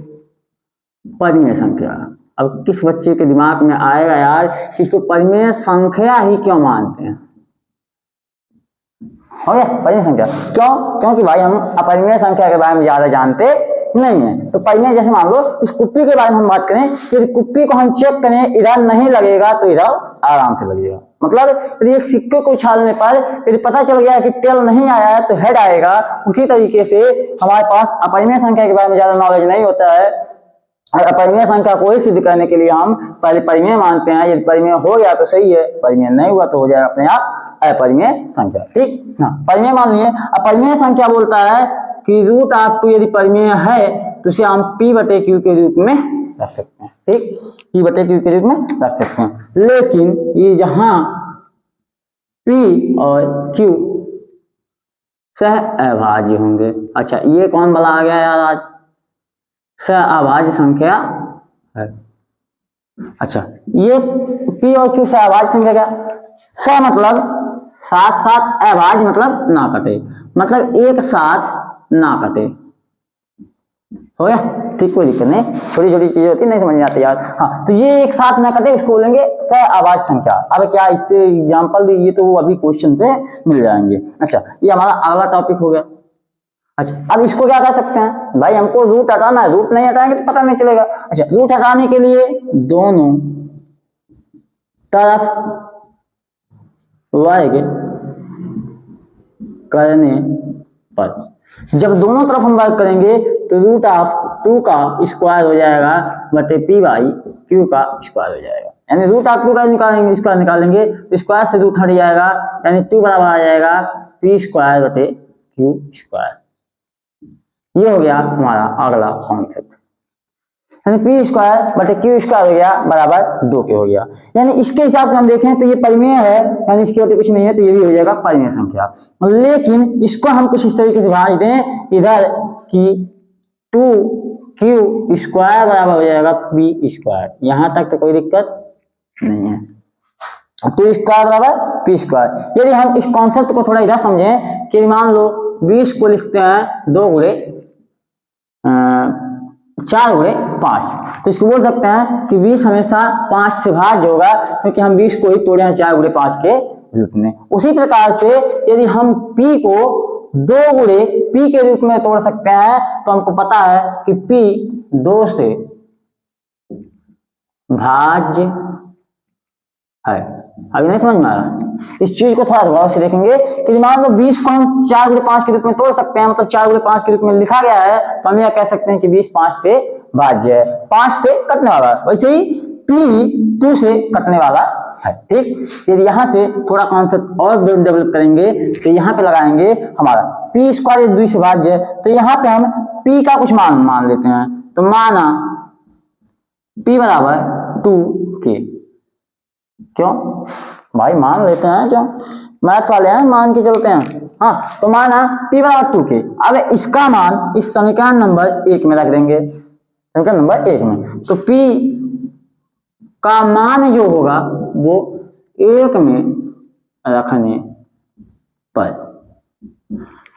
परिमेय संख्या। अब किस बच्चे के दिमाग में आएगा यार कि इसको परिमेय संख्या ही क्यों मानते हैं? हो गया परिमेय संख्या क्यों? क्योंकि भाई हम अपरिमेय संख्या के बारे में ज्यादा जानते नहीं है। तो परिमेय जैसे मान लो इस कुप्पी के बारे में हम बात करें कि कुप्पी को हम चेक करें, इधर नहीं लगेगा तो इधर आराम से लगेगा। मतलब यदि एक सिक्के को उछालने पर यदि पता चल गया कि टेल नहीं आया है तो हेड आएगा, उसी तरीके से हमारे पास अपरिमेय संख्या के बारे में ज्यादा नॉलेज नहीं होता है। अपरिमेय संख्या को ही सिद्ध करने के लिए हम पहले परिमेय मानते हैं। यदि परिमेय हो गया तो सही है, परिमेय नहीं हुआ तो हो जाएगा अपने आप अपरिमेय संख्या। ठीक, हाँ परिमेय मान लिए। अपरिमेय संख्या बोलता है कि रूट ऑफ 2 यदि परिमेय है तो इसे हम p बटे q के रूप में रख सकते हैं। ठीक, p बटे q के रूप में रख सकते हैं। लेकिन ये जहां p और q सह अभाज्य होंगे। अच्छा ये कौन वाला आ गया यार आज? सह अभाज्य संख्या है। अच्छा ये p और q सह अभाज्य संख्या क्या? सह मतलब साथ साथ, अभाज्य मतलब ना कटे, मतलब एक साथ ना कटे। हो गया? ठीक, कोई दिक्कत नहीं, छोटी छोटी चीजें होती नहीं समझ में आती यार। हाँ तो ये एक साथ ना कटे उसको बोलेंगे सह अभाज्य संख्या। अब क्या इससे एग्जांपल दी, ये तो वो अभी क्वेश्चन से मिल जाएंगे। अच्छा ये हमारा अगला टॉपिक हो गया। अच्छा अब इसको क्या कर सकते हैं भाई? हमको रूट हटाना है, रूट नहीं हटाएंगे तो पता नहीं चलेगा। अच्छा रूट हटाने के लिए दोनों तरफ वर्ग करने पर, जब दोनों तरफ हम वर्ग करेंगे तो रूट ऑफ 2 का स्क्वायर हो जाएगा बटे p बाई q का स्क्वायर हो जाएगा। यानी रूट ऑफ 2 का निकालेंगे, स्क्वायर निकालेंगे तो स्क्वायर से रूट हट जाएगा, यानी 2 बराबर आ जाएगा p स्क्वायर बटे q स्क्वायर। ये हो गया हमारा अगला कॉन्सेप्ट, यानी पी स्क्वायर बटे क्यू स्क्वायर हो गया बराबर 2 के हो गया। यानी इसके हिसाब से हम देखें तो ये परिमेय है, यानी इसके बटे कुछ नहीं है तो ये भी हो जाएगा परिमेय संख्या। लेकिन इसको हम कुछ इस तरीके से भाग दें इधर कि 2q स्क्वायर बराबर हो जाएगा पी स्क्वायर। यहां तक तो कोई दिक्कत नहीं है, 2 स्क्वायर बराबर पी स्क्वायर। यदि हम इस कॉन्सेप्ट को थोड़ा इधर समझें कि मान लो 20 को लिखते हैं 2 गुणे 4 गुणे 5, तो इसको बोल सकते हैं कि 20 हमेशा 5 से भाज्य होगा, क्योंकि हम 20 को ही तोड़े हैं 4 गुणे 5 के रूप में। उसी प्रकार से यदि हम p को 2 गुणे p के रूप में तोड़ सकते हैं तो हमको पता है कि p 2 से भाज्य है। अभी नहीं समझ में आ रहा? इस चीज को थोड़ा गौर से देखेंगे कि मान लो 20 को हम 4 गुणे 5 के रूप में तोड़ सकते हैं, मतलब 4 गुणे 5 के रूप में लिखा गया है, तो हम यह कह सकते हैं कि 20 5 से भाज्य है, 5 से कटने वाला है। वैसे ही p 2 से कटने वाला है। ठीक, यदि यहां से थोड़ा कॉन्सेप्ट और डेवलप करेंगे तो यहाँ पे लगाएंगे हमारा p स्क्वायर 2 से भाज्य है, तो यहाँ पे हम p का कुछ मान लेते हैं। तो माना p बराबर 2k, क्यों भाई मान लेते हैं, क्यों मैथ वाले हैं मान के चलते हैं। हाँ तो माना p बराबर 2k। अब इसका मान इस समीकरण नंबर 1 में रख देंगे, समीकरण नंबर 1 में। तो p का मान जो होगा वो 1 में रखने पर,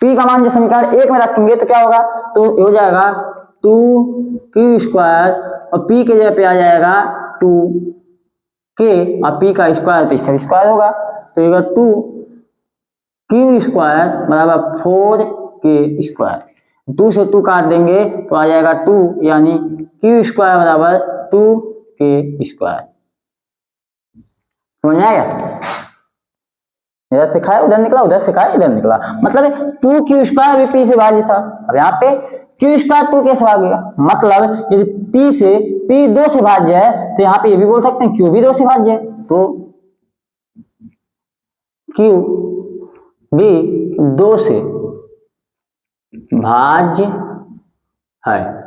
p का मान जो समीकरण 1 में रखेंगे तो क्या होगा, तो हो जाएगा 2q स्क्वायर और p के जगह पे आ जाएगा 2k और p का स्क्वायर तो इसका स्क्वायर होगा, तो ये 2q स्क्वायर बराबर 4k स्क्वायर। 2 से 2 काट देंगे तो आ जाएगा 2, यानी q स्क्वायर बराबर 2k स्क्वायर। समझ में आया? इधर से खाया उधर निकला, उधर से खाया इधर निकला, मतलब 2q स्क्वायर भी p से भाज्य था। अब यहाँ पे q स्क्वायर 2k से भाग गया, मतलब यदि p से p 2 से भाज्य है तो यहाँ पे ये भी बोल सकते हैं q भी 2 से भाज्य है, तो q भी 2 से भाज्य है।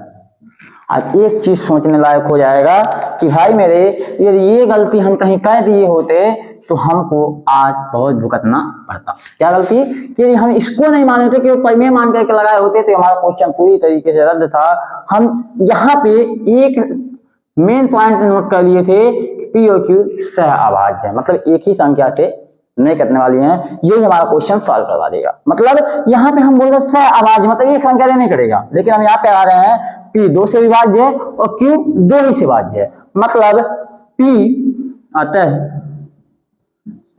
आज एक चीज सोचने लायक हो जाएगा कि भाई मेरे यदि ये गलती हम कहीं कर दिए होते तो हमको आज बहुत भुगतना पड़ता। क्या गलती? कि यदि हम इसको नहीं माने थे कि वो परिमेय मान करके लगाए होते तो हमारा क्वेश्चन पूरी तरीके से रद्द था। हम यहाँ पे एक मेन पॉइंट नोट कर लिए थे, p और q सह अभाज्य है, मतलब एक ही संख्या थे नहीं कटने वाली हैं, यही हमारा क्वेश्चन सॉल्व करवा देगा। मतलब यहाँ पे हम बोल रहे सह अभाज्य, मतलब एक संख्या नहीं करेगा, लेकिन हम यहाँ पे आ रहे हैं P 2 से विभाज्य है और Q 2 ही से विभाज्य है। मतलब P अतः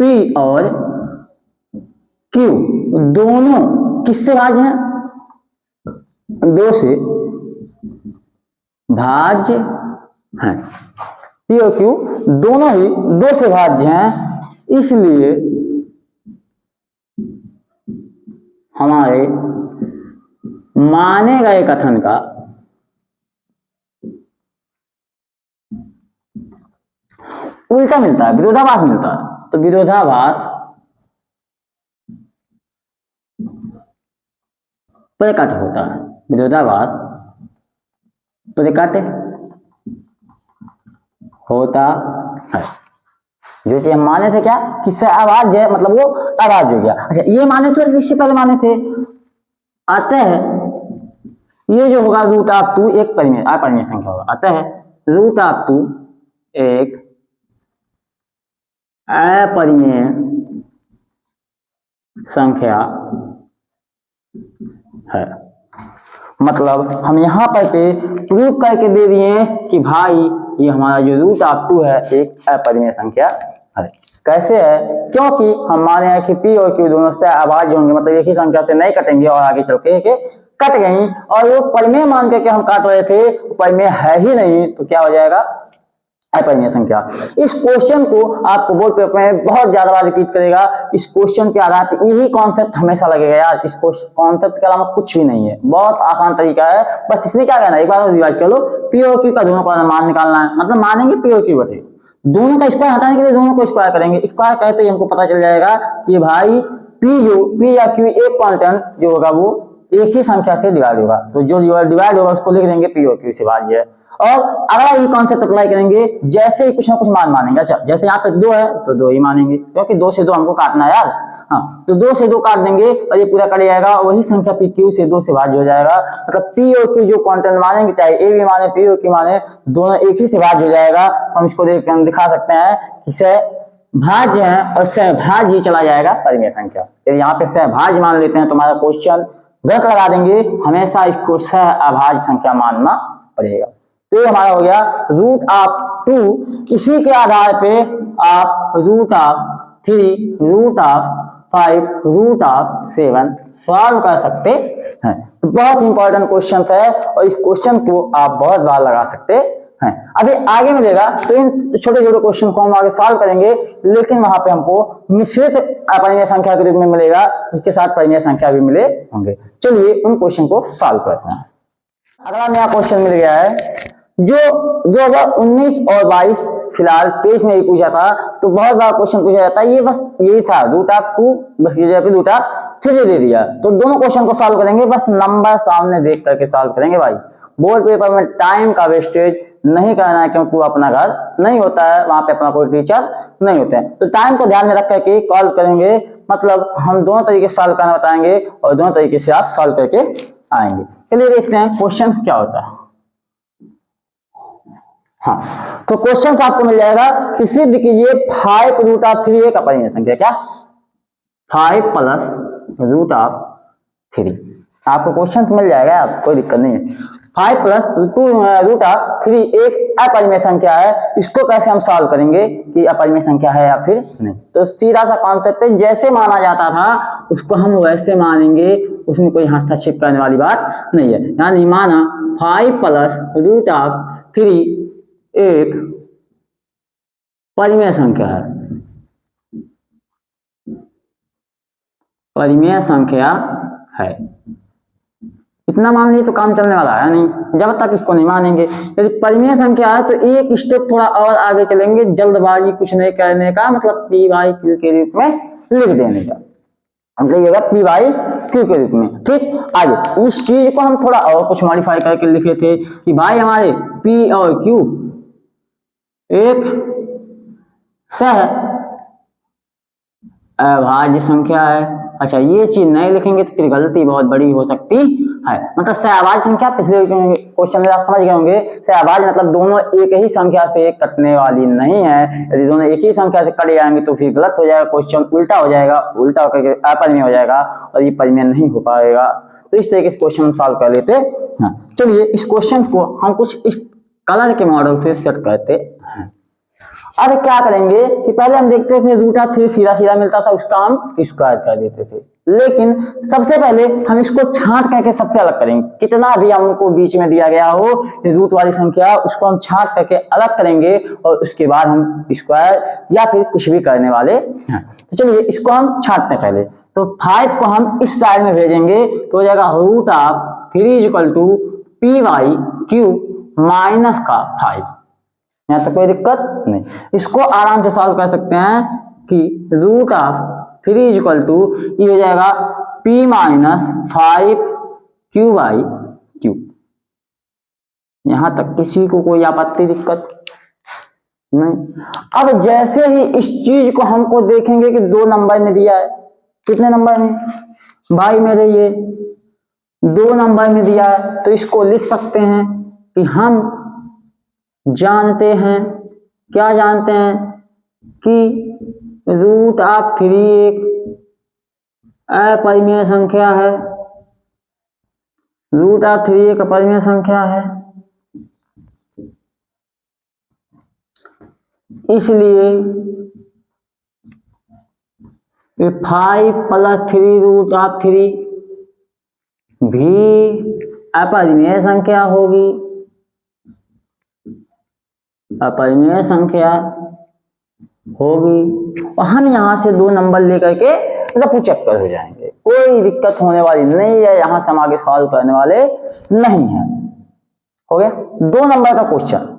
P और Q दोनों किससे भाज्य हैं? 2 से भाज्य हैं। P और Q दोनों ही 2 से भाज्य हैं, इसलिए हमारे माने गए कथन का उल्टा मिलता है, विरोधाभास मिलता है। तो विरोधाभास प्रकट होता है, विरोधाभास प्रकट होता है। जो चीज हम माने थे क्या, किससे अभाज्य है, मतलब वो अभाज्य हो गया। अच्छा ये माने थे, इससे पहले माने थे, अतः ये जो होगा रूट ऑफ 2 एक अपरिमेय संख्या होगा। अतः रूट ऑफ 2 एक अपरिमेय संख्या है। मतलब हम यहाँ पर पे प्रूव करके दे दिए कि भाई ये हमारा जो रूट ऑफ 2 है एक अपरिमेय संख्या है। कैसे है? क्योंकि हम मान रहे हैं कि P और Q दोनों से अभाज्य होंगे, मतलब एक ही संख्या से नहीं कटेंगे और आगे चल के कट गई, और वो परिमेय मान करके हम काट रहे थे, परिमेय है ही नहीं, तो क्या हो जाएगा? अपरिमेय संख्या। इस क्वेश्चन को आपको बोर्ड पेपर में बहुत ज्यादा बार रिपीट करेगा। इस क्वेश्चन के आधार पर यही कॉन्सेप्ट हमेशा लगेगा यार, इस कॉन्सेप्ट के अलावा कुछ भी नहीं है, बहुत आसान तरीका है। बस इसमें क्या करना है, एक बार रिवाइज कर लो, P और Q का दोनों का मान निकालना है, मतलब मानेंगे P और Q बचे, दोनों का स्क्वायर हटाने के लिए दोनों को स्क्वायर करेंगे। स्क्वायर कहते ही हमको पता चल जाएगा कि भाई P या Q एक कांस्टेंट जो होगा वो एक ही संख्या से डिवाइड होगा, तो जो डिवाइड होगा उसको लिख देंगे P और Q से भाज्य है। और अगर ये कॉन्सेप्ट अप्लाई करेंगे, जैसे ही कुछ ना कुछ मान मानेंगे। अच्छा जैसे यहाँ पे 2 है तो 2 ही मानेंगे, क्योंकि 2 से 2 हमको काटना है यार। हाँ तो 2 से 2 काट देंगे और ये पूरा कट जाएगा, वही संख्या P Q से 2 से भाज्य हो जाएगा। मतलब P और Q जो कांस्टेंट मानेंगे, चाहे A भी माने P और Q माने, दोनों एक ही से भाज्य हो जाएगा। हम इसको देख हम दिखा सकते हैं कि सहभाज्य है और सहभाज्य चला जाएगा परिमेय संख्या। यदि यहाँ पे सहभाज्य मान लेते हैं तो हमारा क्वेश्चन गलत लगा देंगे, हमेशा इसको सह अभाज्य संख्या मानना पड़ेगा। तो ये हमारा हो गया रूट ऑफ 2। इसी के आधार पे आप root of 3, root of 5, root of 7 solve कर सकते हैं। तो बहुत इंपॉर्टेंट क्वेश्चन है और इस क्वेश्चन को आप बहुत बार लगा सकते हैं। अभी आगे मिलेगा तो इन छोटे छोटे क्वेश्चन को हम आगे सॉल्व करेंगे, लेकिन वहां पे हमको मिश्रित अपरिमेय संख्या के रूप में मिलेगा, उसके साथ परिमेय संख्या भी मिले होंगे। चलिए उन क्वेश्चन को सॉल्व करते हैं। अगला नया क्वेश्चन मिल गया है जो 2019 और 22 फिलहाल पेज में ही पूछा था, तो बहुत बार क्वेश्चन पूछा जाता है। ये बस यही था, रूट ऑफ 2 बस ये जगह पे रूट ऑफ 3 दे दिया, तो दोनों क्वेश्चन को सॉल्व करेंगे, बस नंबर सामने देख करके सॉल्व करेंगे भाई। बोर्ड पेपर में टाइम का वेस्टेज नहीं करना है, क्योंकि वो अपना घर नहीं होता है, वहां पे अपना कोई टीचर नहीं होते हैं, तो टाइम को ध्यान में रख करके कॉल करेंगे। मतलब हम दोनों तरीके से सॉल्व करना बताएंगे और दोनों तरीके से आप सॉल्व करके आएंगे। चलिए देखते हैं क्वेश्चन क्या होता है। हाँ तो क्वेश्चन आपको मिल जाएगा कि सिद्ध कीजिए 5 रूट ऑफ 3 एक अपरिमेय संख्या। क्या? 5 प्लस रूट ऑफ 3 आपको क्वेश्चन मिल जाएगा, आप कोई दिक्कत नहीं है। 5 प्लस रूट ऑफ 3 एक अपरिमेय संख्या है, इसको कैसे हम सॉल्व करेंगे कि अपरिमेय संख्या है या फिर नहीं। तो सीधा सा कॉन्सेप्ट है, जैसे माना जाता था उसको हम वैसे मानेंगे, उसमें कोई हस्तक्षेप करने वाली बात नहीं है। यानी माना 5 प्लस रूट ऑफ 3 एक परिमेय संख्या है, परिमेय संख्या है, इतना मान लीजिए तो काम चलने वाला है नहीं, जब तक इसको नहीं मानेंगे। यदि परिमेय संख्या है तो एक स्टेप थोड़ा और आगे चलेंगे, जल्दबाजी कुछ नहीं करने का, मतलब P बाई Q के रूप में लिख देने का, मतलब P बाई Q के रूप में। ठीक, आगे इस चीज को हम थोड़ा और कुछ मॉडिफाई करके लिखे थे कि भाई हमारे P और Q एक सह अभाज्य संख्या है। अच्छा ये चीज नहीं लिखेंगे तो फिर गलती बहुत बड़ी हो सकती है। मतलब सहअभाज्य संख्या, पिछले क्वेश्चन में आप समझ गए होंगे, सहअभाज्य मतलब दोनों एक ही संख्या से कटने वाली नहीं है। यदि दोनों एक ही संख्या से कट जाएंगे तो फिर गलत हो जाएगा, क्वेश्चन उल्टा हो जाएगा, उल्टा होकर अपरिमेय हो जाएगा और ये परिमेय नहीं हो पाएगा। तो इस तरीके से क्वेश्चन सॉल्व कर लेते हैं। चलिए इस क्वेश्चन को हम कुछ इस कलर के मॉडल से सेट करते हैं। अब क्या करेंगे कि पहले हम देखते थे √3 सीधा सीधा मिलता था, उसका हम स्क्वायर कर देते थे, लेकिन सबसे पहले हम इसको छांट करके सबसे अलग करेंगे। कितना भी हमको बीच में दिया गया हो रूट वाली संख्या, उसको हम छांट करके अलग करेंगे और उसके बाद हम स्क्वायर या फिर कुछ भी करने वाले हैं। तो चलिए इसको हम छांटते हैं पहले। तो 5 को हम इस साइड में भेजेंगे तो हो जाएगा √3 = p/3 माइनस का 5। यहाँ तक कोई दिक्कत नहीं। इसको आराम से सॉल्व कर सकते हैं कि √3 = ये हो जाएगा p-5q/q। यहां तक किसी को कोई आपत्ति दिक्कत नहीं। अब जैसे ही इस चीज को हमको देखेंगे कि 2 नंबर में दिया है, कितने नंबर में भाई मेरे, ये 2 नंबर में दिया है, तो इसको लिख सकते हैं कि हम जानते हैं, क्या जानते हैं कि √3 एक अपरिमेय संख्या है, √3 एक अपरिमेय संख्या है, इसलिए 5 + 3 √3 भी अपरिमेय संख्या होगी, अपरिमेय संख्या होगी। और हम यहां से 2 नंबर लेकर के रफू चक्कर हो जाएंगे, कोई दिक्कत होने वाली नहीं है, यहां से हम आगे सॉल्व करने वाले नहीं है। हो गया 2 नंबर का क्वेश्चन।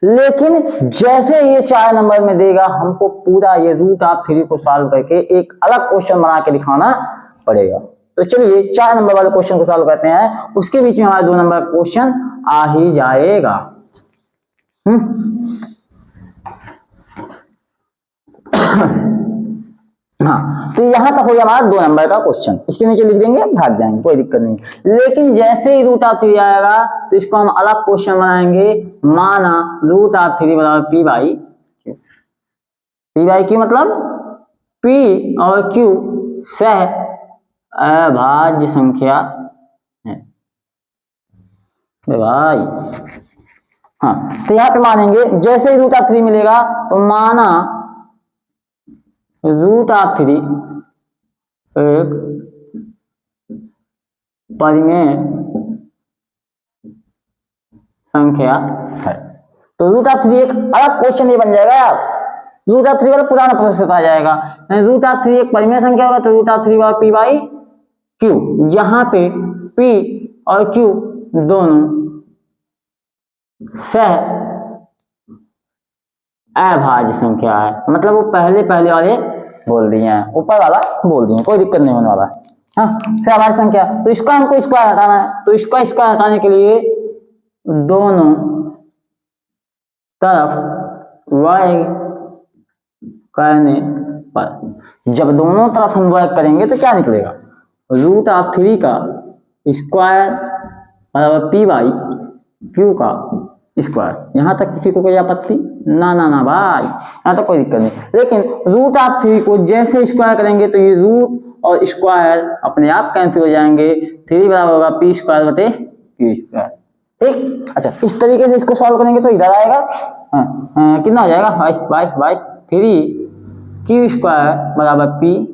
लेकिन जैसे ये 4 नंबर में देगा, हमको पूरा ये √3 को सॉल्व करके एक अलग क्वेश्चन बना के दिखाना पड़ेगा। तो चलिए 4 नंबर वाले क्वेश्चन को सॉल्व करते हैं, उसके बीच में हमारा 2 नंबर का क्वेश्चन आ ही जाएगा। हाँ, तो यहां तक हो गया हमारा 2 नंबर का क्वेश्चन। इसके नीचे लिख देंगे, भाग जाएंगे, कोई दिक्कत नहीं। लेकिन जैसे ही √3 आएगा तो इसको हम अलग क्वेश्चन बनाएंगे। माना √3 = p/q। p/q मतलब p और q सहअभाज्य संख्या है भाई। हाँ, तो यहाँ पे मानेंगे जैसे ही √3 मिलेगा तो माना √3 एक परिमेय संख्या है। तो √3 एक अलग क्वेश्चन ये बन जाएगा यार, √3 वाला पुराना प्रोसेस आ जाएगा। √3 एक परिमेय संख्या होगा तो √3 p/q, यहाँ पे p और q दोनों सहअभाज्य संख्या है। मतलब वो पहले वाले बोल दिए हैं, ऊपर वाला बोल दिए, कोई दिक्कत नहीं होने वाला। हाँ, सहअभाज्य संख्या, तो इसका हमको स्क्वायर हटाना है। तो इसका स्क्वायर हटाने के लिए दोनों तरफ वर्ग करने पर, जब दोनों तरफ हम वर्ग करेंगे तो क्या निकलेगा, √3 का स्क्वायर बराबर p/q का स्क्वायर। यहां तक किसी को कोई आपत्ति ना ना ना भाई, यहां तक कोई दिक्कत नहीं। लेकिन √3 को जैसे स्क्वायर करेंगे तो ये रूट और स्क्वायर अपने आप कैंसिल हो जाएंगे, 3 बराबर होगा p²/q²। ठीक, अच्छा इस तरीके से इसको सॉल्व करेंगे तो इधर आएगा कितना हो जाएगा 3q² बराबर p²।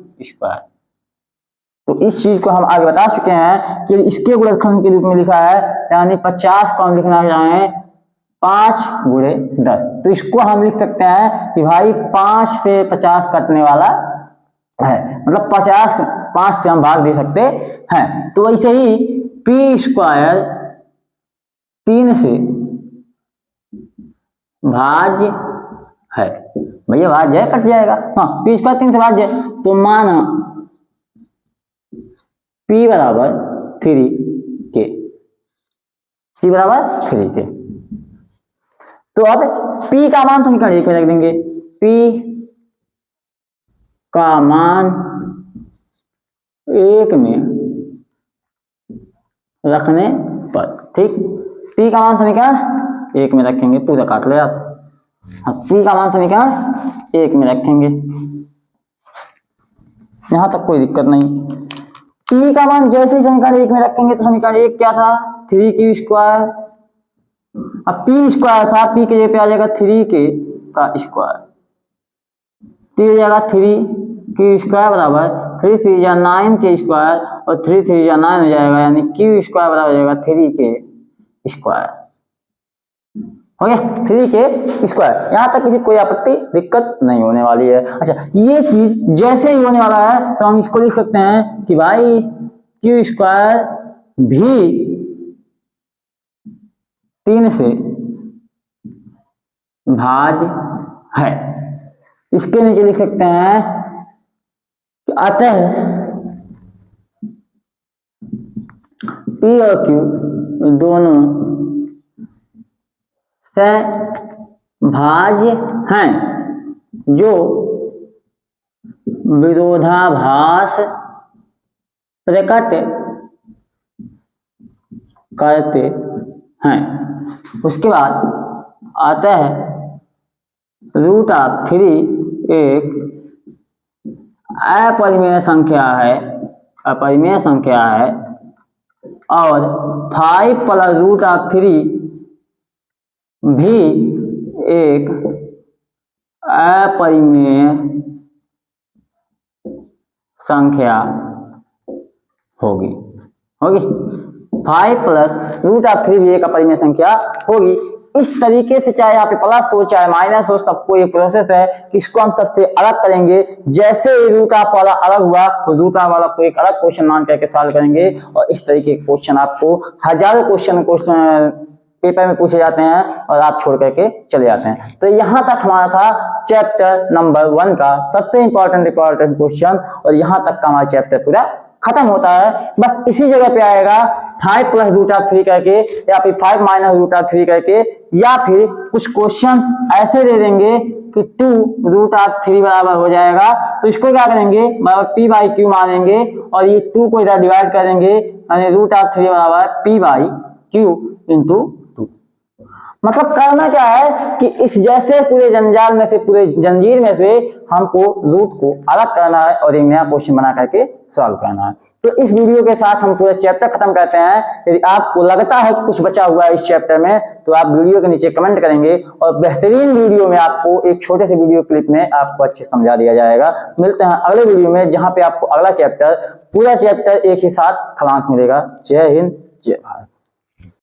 तो इस चीज को हम आगे बता चुके हैं कि इसके गुणनखंड के रूप में लिखा है, यानी 50 को हम लिखना चाहें 5 × 10, तो इसको हम लिख सकते हैं कि भाई 5 से 50 कटने वाला है, मतलब 50 5 से हम भाग दे सकते हैं। तो वैसे ही p² 3 से भाज्य है, भैया भाज्य है, कट जाएगा। हाँ, p² 3 से भाज्य है, तो माना p = 3k, p = 3k। तो अब p का मान तो निकाल 1 में रख देंगे, p का मान 1 में रखने पर, ठीक। पी का मान समीकरण 1 में रखेंगे, पूरा काट ले आप। हाँ, पी का मान समीकरण 1 में रखेंगे, यहां तक कोई दिक्कत नहीं। पी का मान जैसे ही समीकरण 1 में रखेंगे तो समीकरण 1 क्या था, 3q²। अब पी स्क्वायर था, पी के जगह पे आ जाएगा 3k का स्क्वायर, तो ये जाएगा 3q² बराबर 3 3 या 9k² और 3 3 या 9 हो जाएगा, यानी q² बराबर हो जाएगा 3k²। हो गया 3k²। यहाँ तक किसी कोई आपत्ति दिक्कत नहीं होने वाली है। अच्छा, ये चीज जैसे ही होने वाला है तो हम इसको लिख सकते हैं कि भाई q² भी 3 से भाज्य है। इसके नीचे लिख सकते हैं कि अतः P और Q दोनों से भाज्य हैं, जो विरोधाभास प्रकट करते हैं। उसके बाद आता है √3 एक अपरिमेय संख्या है, अपरिमेय संख्या है, और 5 + √3 भी एक अपरिमेय संख्या होगी। 5 + √3 भी एक अपरिमेय संख्या होगी। इस तरीके से चाहे यहाँ पे प्लस हो चाहे माइनस हो, सबको एक प्रोसेस है कि इसको हम सबसे अलग करेंगे। जैसे रूट ऑफ वाला अलग हुआ तो रूट ऑफ वाला को एक अलग क्वेश्चन मान करके सॉल्व करेंगे, और इस तरीके के क्वेश्चन आपको हजारों क्वेश्चन पेपर में पूछे जाते हैं और आप छोड़ करके चले जाते हैं। तो यहाँ तक हमारा था चैप्टर नंबर 1 का सबसे इंपॉर्टेंट क्वेश्चन, और यहाँ तक का हमारा चैप्टर पूरा खत्म होता है। बस इसी जगह पे आएगा 5 + √3 करके, या फिर 5 - √3 करके, या फिर कुछ क्वेश्चन ऐसे दे देंगे कि 2 √3 बराबर हो जाएगा, तो इसको क्या करेंगे, बराबर p/q मानेंगे, और ये 2 को इधर डिवाइड करेंगे, यानी √3 बराबर p/q × 2। मतलब करना क्या है कि इस जैसे पूरे जंजाल में से, पूरे जंजीर में से हमको रूट को अलग करना है और एक नया क्वेश्चन बना करके सॉल्व करना है। तो इस वीडियो के साथ हम पूरा चैप्टर खत्म करते हैं। यदि आपको लगता है कि कुछ बचा हुआ है इस चैप्टर में, तो आप वीडियो के नीचे कमेंट करेंगे, और बेहतरीन वीडियो में आपको एक छोटे से वीडियो क्लिप में आपको अच्छे समझा दिया जाएगा। मिलते हैं अगले वीडियो में, जहां पे आपको अगला चैप्टर, पूरा चैप्टर एक ही साथ खलास मिलेगा। जय हिंद, जय भारत।